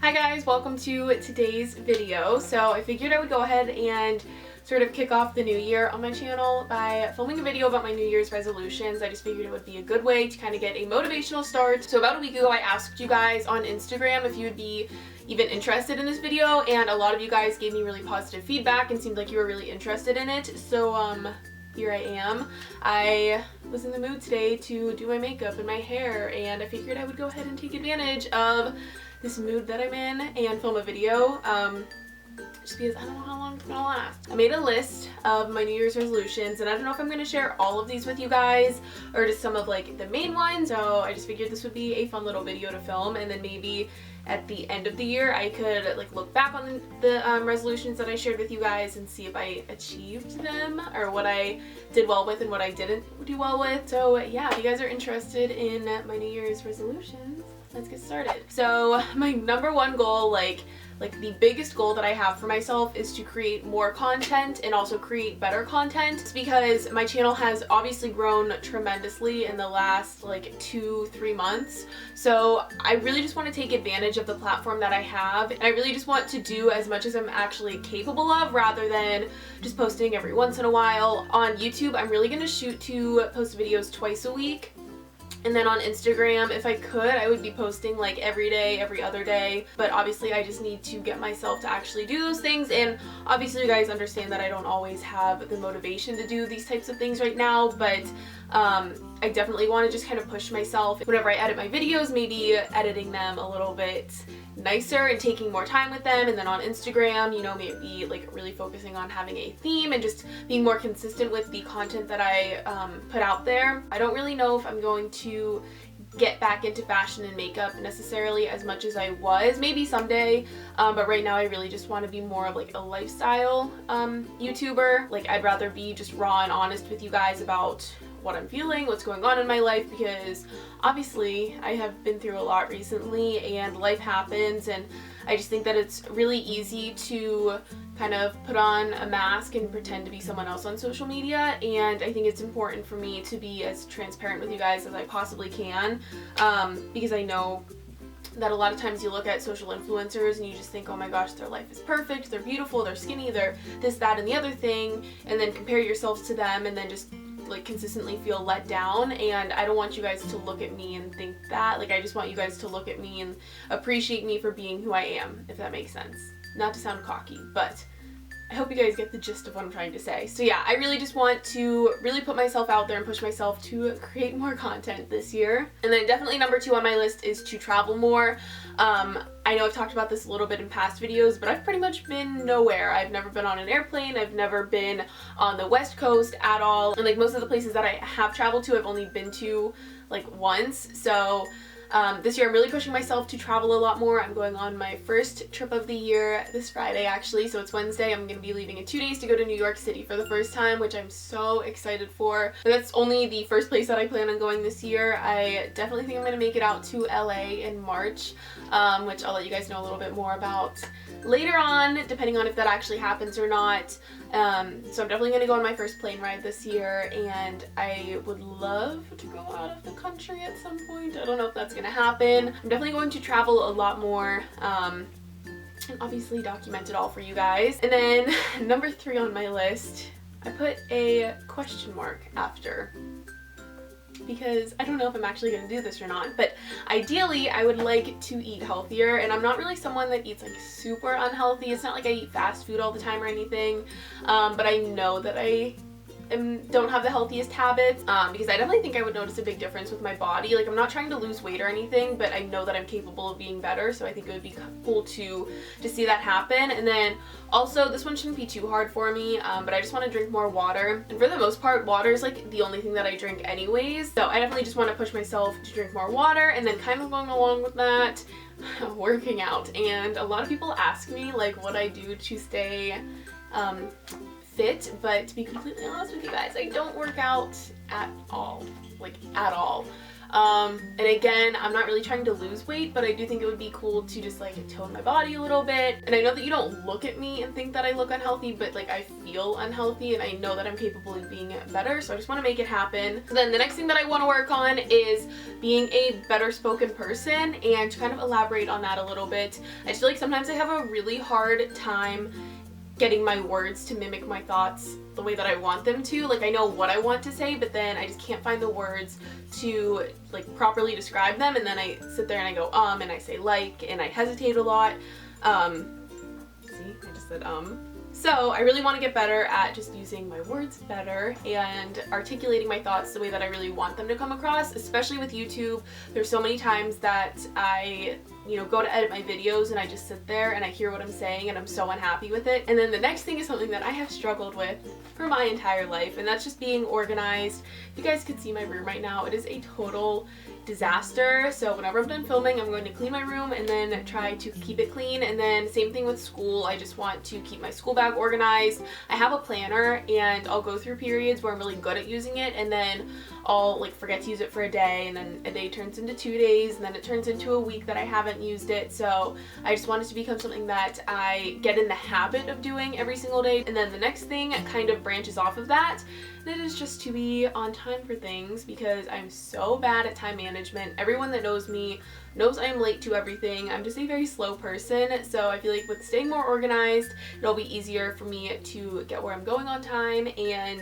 Hi guys, welcome to today's video. So I figured I would go ahead and sort of kick off the new year on my channel by filming a video about my New Year's resolutions. I just figured it would be a good way to kind of get a motivational start. So about a week ago I asked you guys on Instagram if you would be even interested in this video, and a lot of you guys gave me really positive feedback and seemed like you were really interested in it. So here I am. I was in the mood today to do my makeup and my hair, and I figured I would go ahead and take advantage of this mood that I'm in and film a video, just because I don't know how long it's gonna last. I made a list of my New Year's resolutions, and I don't know if I'm gonna share all of these with you guys or just some of like the main ones, so I just figured this would be a fun little video to film, and then maybe at the end of the year I could like look back on the resolutions that I shared with you guys and see if I achieved them or what I did well with and what I didn't do well with. So yeah, if you guys are interested in my New Year's resolutions, let's get started. So my number one goal, like the biggest goal that I have for myself, is to create more content and also create better content. It's because my channel has obviously grown tremendously in the last like 2-3 months. So I really just want to take advantage of the platform that I have, and I really just want to do as much as I'm actually capable of rather than just posting every once in a while. On YouTube, I'm really going to shoot to post videos twice a week. And then on Instagram, if I could, I would be posting like every day, every other day. But obviously I just need to get myself to actually do those things. And obviously you guys understand that I don't always have the motivation to do these types of things right now. But I definitely want to just kind of push myself whenever I edit my videos, maybe editing them a little bit nicer and taking more time with them. And then on Instagram, you know, maybe like really focusing on having a theme and just being more consistent with the content that I put out there. I don't really know if I'm going to get back into fashion and makeup necessarily as much as I was, maybe someday, but right now I really just want to be more of like a lifestyle YouTuber. Like I'd rather be just raw and honest with you guys about what I'm feeling, what's going on in my life, because obviously I have been through a lot recently and life happens, and I just think that it's really easy to kind of put on a mask and pretend to be someone else on social media, and I think it's important for me to be as transparent with you guys as I possibly can, because I know that a lot of times you look at social influencers and you just think, oh my gosh, their life is perfect, they're beautiful, they're skinny, they're this, that, and the other thing, and then compare yourselves to them and then just like consistently feel let down. And I don't want you guys to look at me and think that. Like I just want you guys to look at me and appreciate me for being who I am, if that makes sense. Not to sound cocky, but I hope you guys get the gist of what I'm trying to say. So yeah, I really just want to really put myself out there and push myself to create more content this year. And then definitely number 2 on my list is to travel more. I know I've talked about this a little bit in past videos, but I've pretty much been nowhere. I've never been on an airplane. I've never been on the West Coast at all. And like most of the places that I have traveled to, I've only been to like once. So this year I'm really pushing myself to travel a lot more. I'm going on my first trip of the year this Friday actually, so it's Wednesday. I'm going to be leaving in 2 days to go to New York City for the first time, which I'm so excited for. But that's only the first place that I plan on going this year. I definitely think I'm going to make it out to LA in March, which I'll let you guys know a little bit more about later on, depending on if that actually happens or not. So I'm definitely going to go on my first plane ride this year, and I would love to go out of the country at some point. I don't know if that's going to happen. I'm definitely going to travel a lot more, and obviously document it all for you guys. And then number 3 on my list, I put a question mark after, because I don't know if I'm actually going to do this or not, but ideally I would like to eat healthier, and I'm not really someone that eats like super unhealthy. It's not like I eat fast food all the time or anything, but I know that I don't have the healthiest habits, because I definitely think I would notice a big difference with my body. Like I'm not trying to lose weight or anything, but I know that I'm capable of being better, so I think it would be cool to see that happen. And then also, this one shouldn't be too hard for me, but I just want to drink more water, and for the most part water is like the only thing that I drink anyways, so I definitely just want to push myself to drink more water. And then kind of going along with that, working out. And a lot of people ask me like what I do to stay fit, but to be completely honest with you guys, I don't work out at all, like at all. And again, I'm not really trying to lose weight, but I do think it would be cool to just like tone my body a little bit. And I know that you don't look at me and think that I look unhealthy, but like I feel unhealthy and I know that I'm capable of being better, so I just want to make it happen. So then the next thing that I want to work on is being a better spoken person, and to kind of elaborate on that a little bit, I just feel like sometimes I have a really hard time getting my words to mimic my thoughts the way that I want them to. Like I know what I want to say, but then I just can't find the words to like properly describe them, and then I sit there and I go and I say like, and I hesitate a lot. See, I just said So I really want to get better at just using my words better and articulating my thoughts the way that I really want them to come across, especially with YouTube. There's so many times that I, go to edit my videos and I just sit there and I hear what I'm saying and I'm so unhappy with it. And then the next thing is something that I have struggled with for my entire life, and that's just being organized. If you guys could see my room right now, it is a total disaster. So whenever I'm done filming, I'm going to clean my room and then try to keep it clean. And then same thing with school. I just want to keep my school bag organized. I have a planner and I'll go through periods where I'm really good at using it, and then I'll like forget to use it for a day, and then a day turns into 2 days, and then it turns into a week that I haven't used it. So I just want it to become something that I get in the habit of doing every single day. And then the next thing kind of branches off of that, and it is just to be on time for things, because I'm so bad at time management. Everyone that knows me knows I am late to everything. I'm just a very slow person, so I feel like with staying more organized, it'll be easier for me to get where I'm going on time and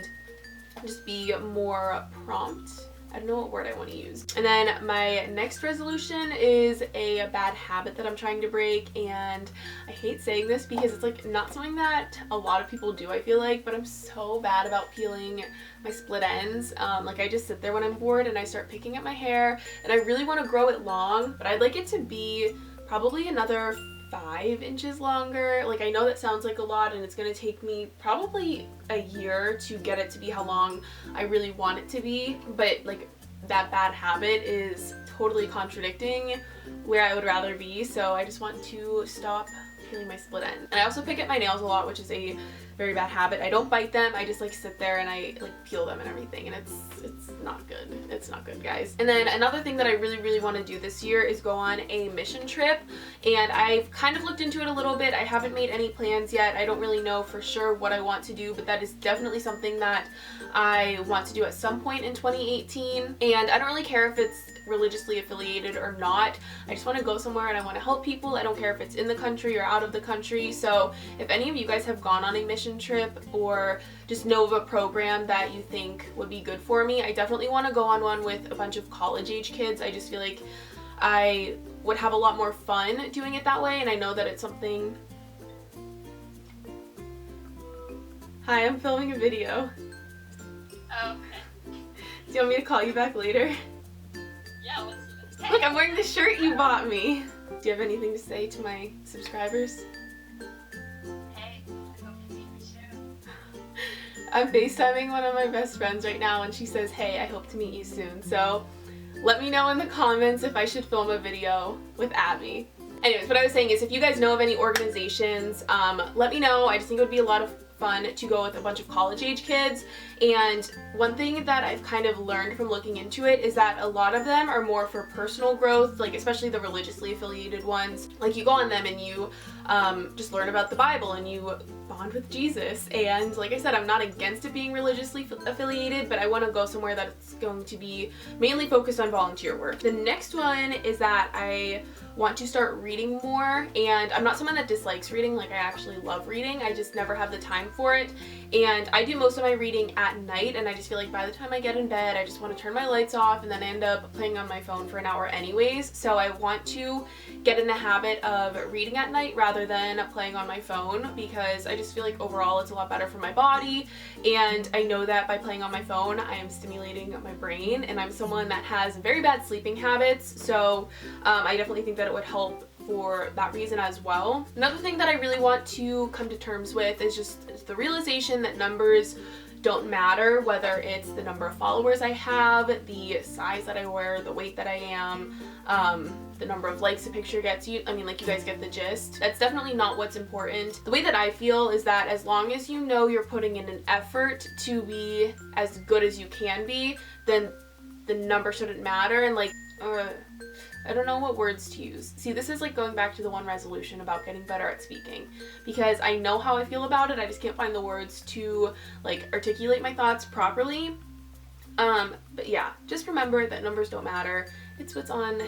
just be more prompt. I don't know what word I want to use. And then my next resolution is a bad habit that I'm trying to break, and I hate saying this because it's like not something that a lot of people do, I feel like, but I'm so bad about peeling my split ends. Like I just sit there when I'm bored and I start picking at my hair, and I really want to grow it long, but I'd like it to be probably another 5 inches longer. Like I know that sounds like a lot, and it's gonna take me probably a year to get it to be how long I really want it to be, but like that bad habit is totally contradicting where I would rather be. So I just want to stop peeling my split end. And I also pick at my nails a lot, which is a very bad habit. I don't bite them, I just like sit there and I like peel them and everything, and it's not good. It's not good, guys. And then another thing that I really want to do this year is go on a mission trip, and I've kind of looked into it a little bit. I haven't made any plans yet. I don't really know for sure what I want to do, but that is definitely something that I want to do at some point in 2018. And I don't really care if it's religiously affiliated or not. I just want to go somewhere and I want to help people. I don't care if it's in the country or out of the country. So if any of you guys have gone on a mission trip or just know of a program that you think would be good for me, I definitely want to go on one with a bunch of college age kids. I just feel like I would have a lot more fun doing it that way, and I know that it's something... Hi, I'm filming a video. Oh, okay. Do you want me to call you back later? Yeah, let's Look, I'm wearing the shirt you bought me. Do you have anything to say to my subscribers? Hey, I hope you meet me soon. I'm FaceTiming one of my best friends right now, and she says, hey, I hope to meet you soon. So let me know in the comments if I should film a video with Abby. Anyways, what I was saying is if you guys know of any organizations, let me know. I just think it would be a lot of fun to go with a bunch of college age kids. And one thing that I've kind of learned from looking into it is that a lot of them are more for personal growth, like especially the religiously affiliated ones. Like you go on them and you just learn about the Bible and you bond with Jesus. And like I said, I'm not against it being religiously affiliated, but I want to go somewhere that's going to be mainly focused on volunteer work. The next one is that I want to start reading more, and I'm not someone that dislikes reading. Like I actually love reading, I just never have the time for it. And I do most of my reading at night, and I just feel like by the time I get in bed I just want to turn my lights off, and then I end up playing on my phone for an hour anyways. So I want to get in the habit of reading at night rather than playing on my phone, because I just feel like overall it's a lot better for my body, and I know that by playing on my phone I am stimulating my brain, and I'm someone that has very bad sleeping habits, so I definitely think that it would help for that reason as well. Another thing that I really want to come to terms with is just the realization that numbers don't matter, whether it's the number of followers I have, the size that I wear, the weight that I am, the number of likes a picture gets. I mean, like, you guys get the gist. That's definitely not what's important. The way that I feel is that as long as you know you're putting in an effort to be as good as you can be, then the number shouldn't matter, and like I don't know what words to use. See, this is like going back to the one resolution about getting better at speaking, because I know how I feel about it, I just can't find the words to like articulate my thoughts properly. But yeah, just remember that numbers don't matter. It's what's on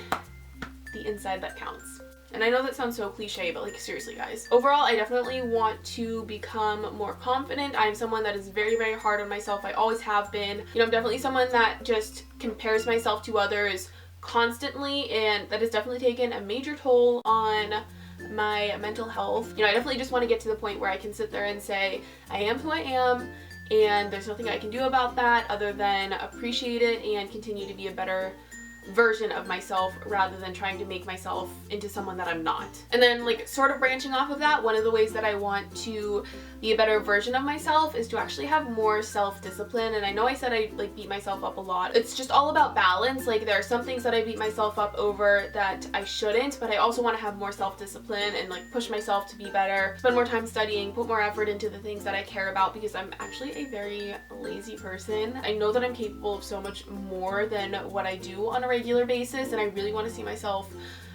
the inside that counts. And I know that sounds so cliche, but like seriously guys. Overall, I definitely want to become more confident. I'm someone that is very, very hard on myself. I always have been. You know, I'm definitely someone that just compares myself to others constantly, and that has definitely taken a major toll on my mental health. You know, I definitely just want to get to the point where I can sit there and say, I am who I am, and there's nothing I can do about that other than appreciate it and continue to be a better version of myself rather than trying to make myself into someone that I'm not. And then like sort of branching off of that, one of the ways that I want to be a better version of myself is to actually have more self-discipline. And I know I said I like beat myself up a lot. It's just all about balance. Like there are some things that I beat myself up over that I shouldn't, but I also want to have more self-discipline and like push myself to be better, spend more time studying, put more effort into the things that I care about, because I'm actually a very lazy person. I know that I'm capable of so much more than what I do on a regular basis, and I really want to see myself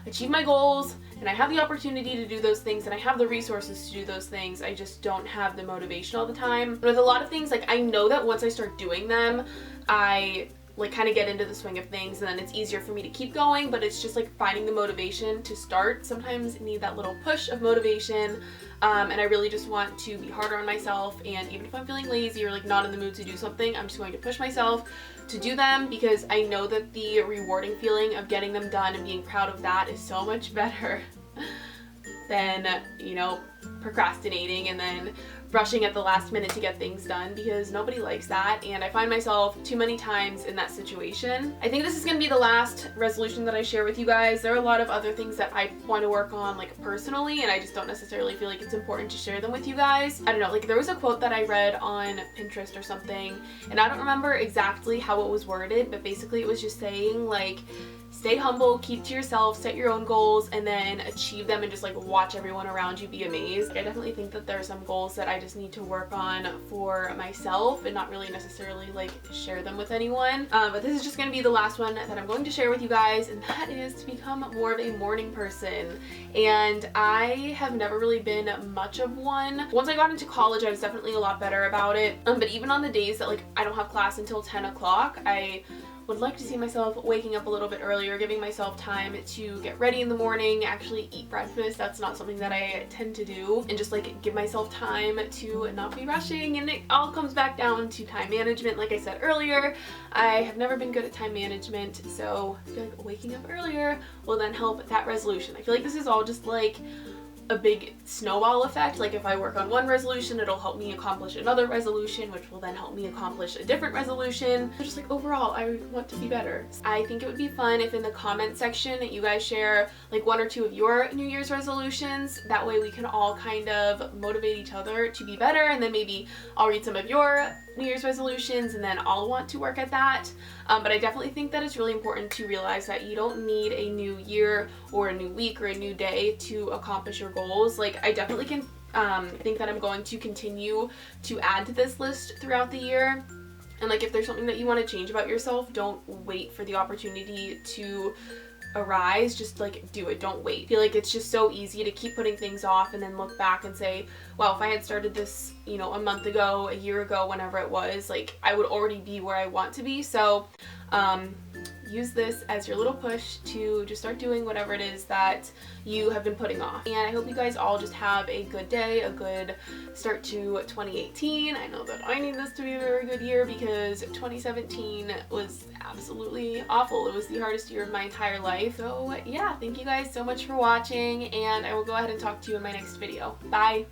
achieve my goals, and I have the opportunity to do those things and I have the resources to do those things. I just don't have the motivation all the time. And with a lot of things, like I know that once I start doing them, I like kind of get into the swing of things, and then it's easier for me to keep going, but it's just like finding the motivation to start. Sometimes need that little push of motivation, and I really just want to be harder on myself, and even if I'm feeling lazy or like not in the mood to do something, I'm just going to push myself to do them, because I know that the rewarding feeling of getting them done and being proud of that is so much better than, you know, procrastinating and then rushing at the last minute to get things done, because nobody likes that, and I find myself too many times in that situation. I think this is going to be the last resolution that I share with you guys. There are a lot of other things that I want to work on like personally, and I just don't necessarily feel like it's important to share them with you guys. I don't know, like there was a quote that I read on Pinterest or something, and I don't remember exactly how it was worded, but basically it was just saying like, stay humble, keep to yourself, set your own goals, and then achieve them, and just like watch everyone around you be amazed. I definitely think that there are some goals that I just need to work on for myself and not really necessarily like share them with anyone. But this is just going to be the last one that I'm going to share with you guys, and that is to become more of a morning person. And I have never really been much of one. Once I got into college, I was definitely a lot better about it. But even on the days that like I don't have class until 10 o'clock, I would like to see myself waking up a little bit earlier, giving myself time to get ready in the morning, actually eat breakfast. That's not something that I tend to do, and just like give myself time to not be rushing. And it all comes back down to time management. Like I said earlier, I have never been good at time management, so I feel like waking up earlier will then help that resolution. I feel like this is all just like a big snowball effect. Like if I work on one resolution, it'll help me accomplish another resolution, which will then help me accomplish a different resolution. So just like overall, I want to be better. I think it would be fun if in the comment section you guys share like 1 or 2 of your New Year's resolutions. That way we can all kind of motivate each other to be better, and then maybe I'll read some of your New Year's resolutions and then I'll want to work at that. But I definitely think that it's really important to realize that you don't need a new year or a new week or a new day to accomplish your goals. Like I definitely can think that I'm going to continue to add to this list throughout the year. And like if there's something that you want to change about yourself, don't wait for the opportunity to arise, just like do it. Don't wait. I feel like it's just so easy to keep putting things off and then look back and say, wow, if I had started this, you know, a month ago, a year ago, whenever it was, like I would already be where I want to be. So use this as your little push to just start doing whatever it is that you have been putting off. And I hope you guys all just have a good day, a good start to 2018. I know that I need this to be a very good year, because 2017 was absolutely awful. It was the hardest year of my entire life. So yeah, thank you guys so much for watching, and I will go ahead and talk to you in my next video. Bye!